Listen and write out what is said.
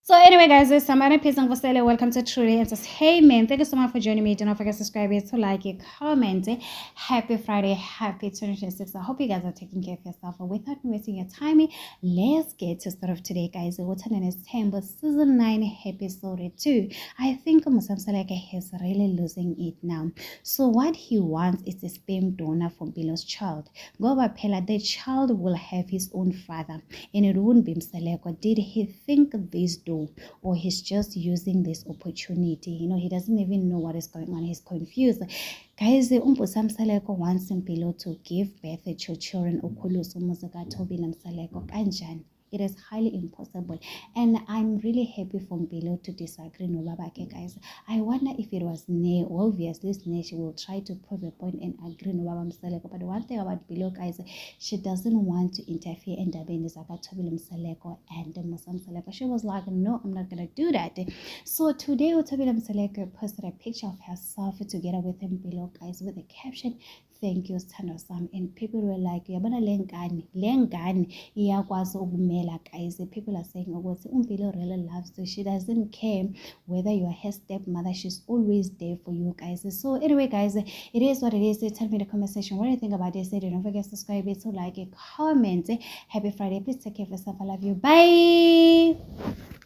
So anyway, guys, this is Samara Pisang Vasile. Welcome to Truly Answers. Hey man, thank you so much for joining me. Do not forget to subscribe, to like it, comment. Happy Friday, happy 2026. I hope you guys are taking care of yourself. And without wasting your time, let's get to start of today, guys. What's name is Temple Season 9, Episode 2. I think Musam Saleka is really losing it now. So what he wants is a sperm donor for Bilo's child. Goba Pella, the child will have his own father, and it won't be Msaleko. Did he think this door? Or he's just using this opportunity? He doesn't even know what is going on. He's confused. Guys, Msaleko wants Mpilo to give birth to children. It is highly impossible, and I'm really happy for Mpilo to disagree no babake, guys. I wonder if it was Ne. Obviously Ne, she will try to prove a point and agree no baba Msaleko. But one thing about Mpilo, guys, she doesn't want to interfere in Dabeni Zakatobile Msaleko and Musam Msaleko. She was like, no, I'm not gonna do that. So today Utobile Msaleko posted a picture of herself together with Mpilo, guys, with a caption, "Thank you, Sthando Sam." And people were like, "Yabona lengane iyakwazi ukumela, guys." People are saying, "Oh, Mpilo really loves you. She doesn't care whether you are her stepmother. She's always there for you, guys." So anyway, guys, it is what it is. Tell me in the comment section what do you think about this video. Don't forget to subscribe, to like it, comment. Happy Friday. Please take care of yourself. I love you. Bye.